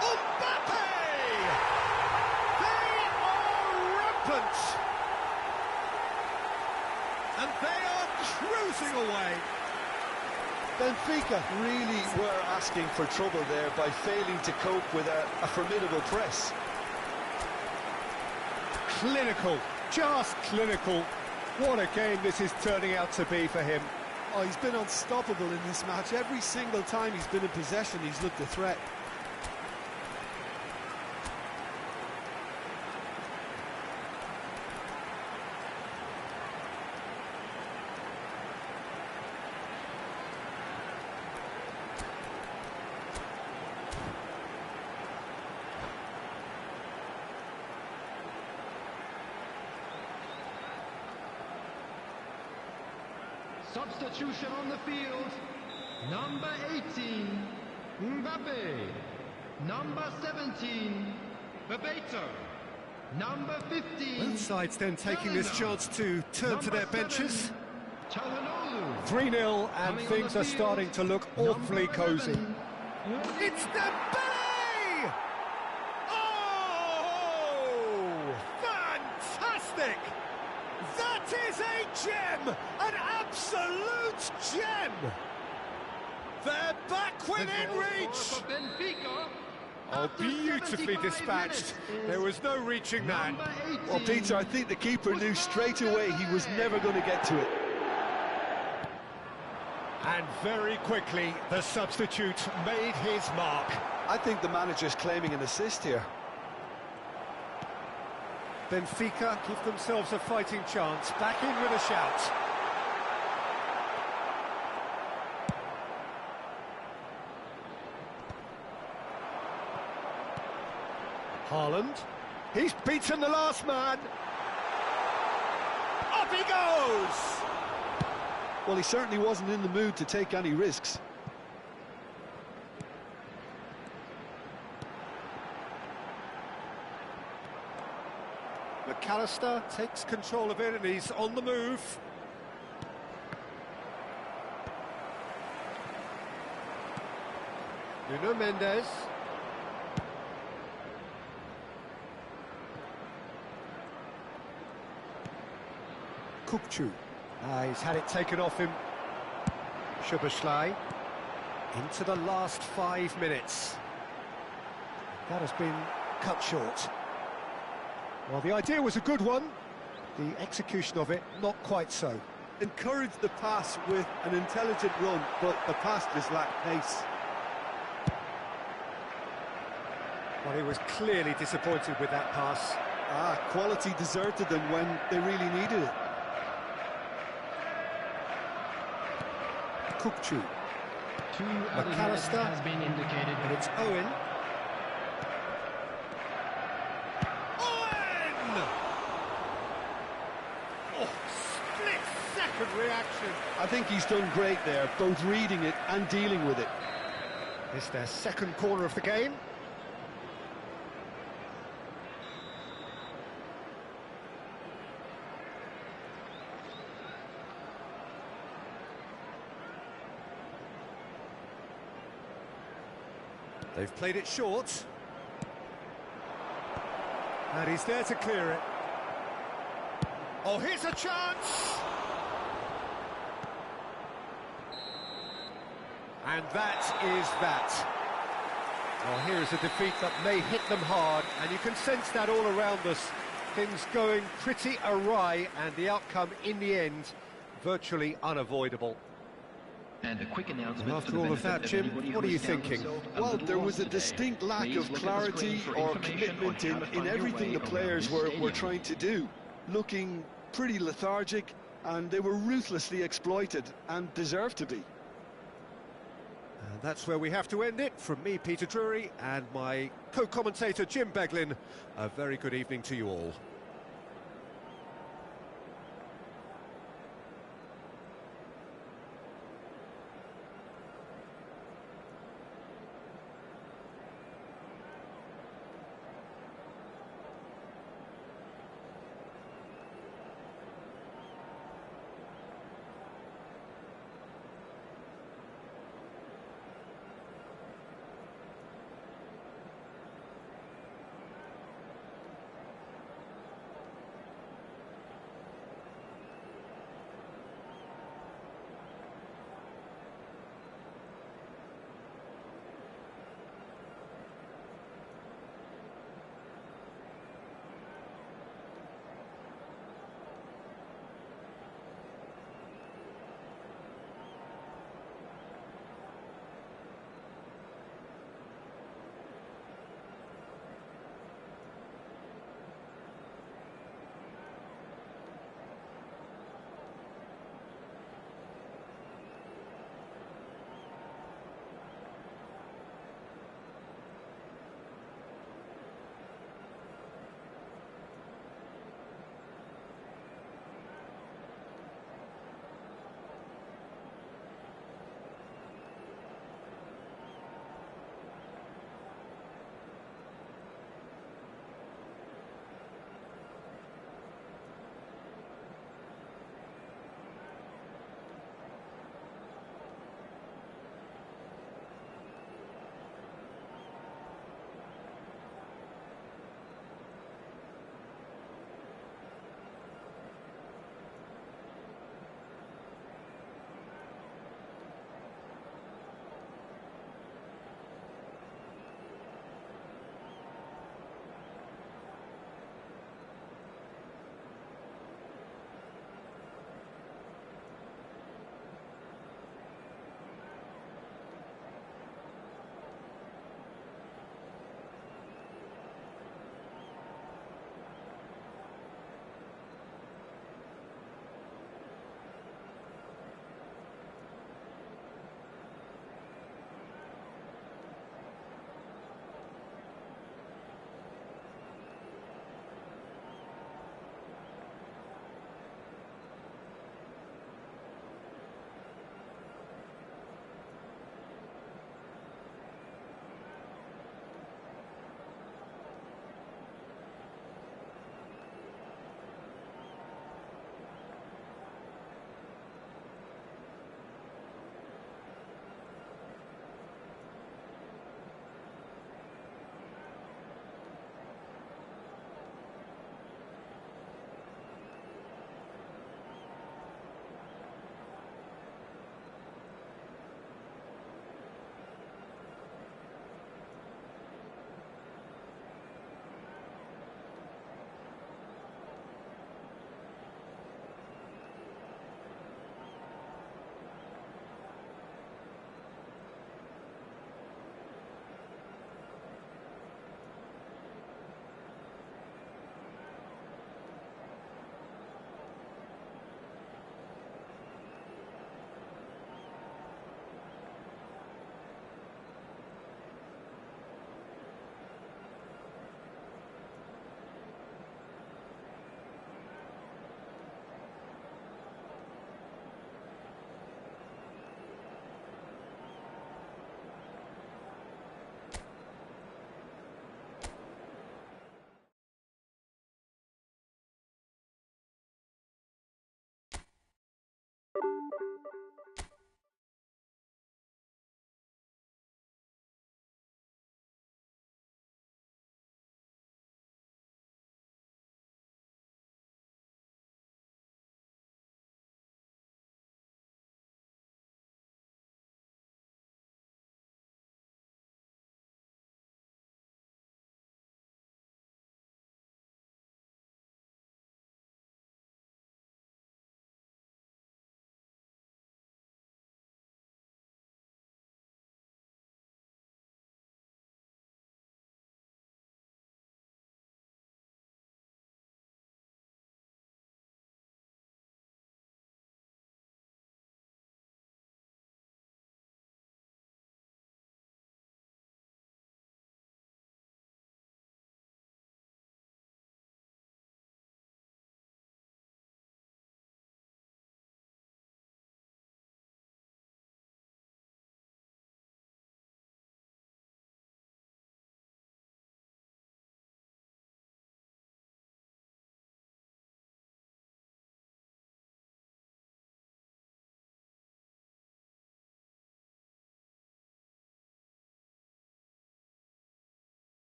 Mbappe! They are rampant! And they are cruising away. Benfica really were asking for trouble there by failing to cope with a formidable press. Clinical, just clinical. What a game this is turning out to be for him. Oh, he's been unstoppable in this match. Every single time he's been in possession, he's looked a threat. Substitution on the field. Number 18, Mbappe. Number 17, Bebeto. Number 15. Both sides then taking this chance to turn to their benches. 3-0, and things are starting to look awfully cosy. It's Dembele! Oh! Fantastic! That is a gem! An absolute gem! They're back within reach! Oh, beautifully dispatched. There was no reaching that. Well, Peter, I think the keeper knew straight away he was never going to get to it. And very quickly, the substitute made his mark. I think the manager's claiming an assist here. Benfica give themselves a fighting chance. Back in with a shout. Haaland. He's beaten the last man. Up he goes! Well, he certainly wasn't in the mood to take any risks. McAllister takes control of it and he's on the move. Nuno Mendes. Kukçu. He's had it taken off him. Subscreve. Into the last 5 minutes. That has been cut short. Well, the idea was a good one. The execution of it, not quite so. Encouraged the pass with an intelligent run, but the pass just lacked pace. Well, he was clearly disappointed with that pass. Quality deserted them when they really needed it. Kukçu. McAllister has been indicated. And it's Owen. Owen! Oh, split-second reaction. I think he's done great there, both reading it and dealing with it. It's their second corner of the game. They've played it short. And he's there to clear it. Oh, here's a chance! And that is that. Well, here is a defeat that may hit them hard, and you can sense that all around us. Things going pretty awry, and the outcome, in the end, virtually unavoidable. And a quick announcement. And after all of that, Jim, what are you thinking? Well, there was a distinct lack of clarity or commitment in everything the players were trying to do. Looking pretty lethargic, and they were ruthlessly exploited, and deserved to be. And that's where we have to end it. From me, Peter Drury, and my co-commentator, Jim Beglin, a very good evening to you all.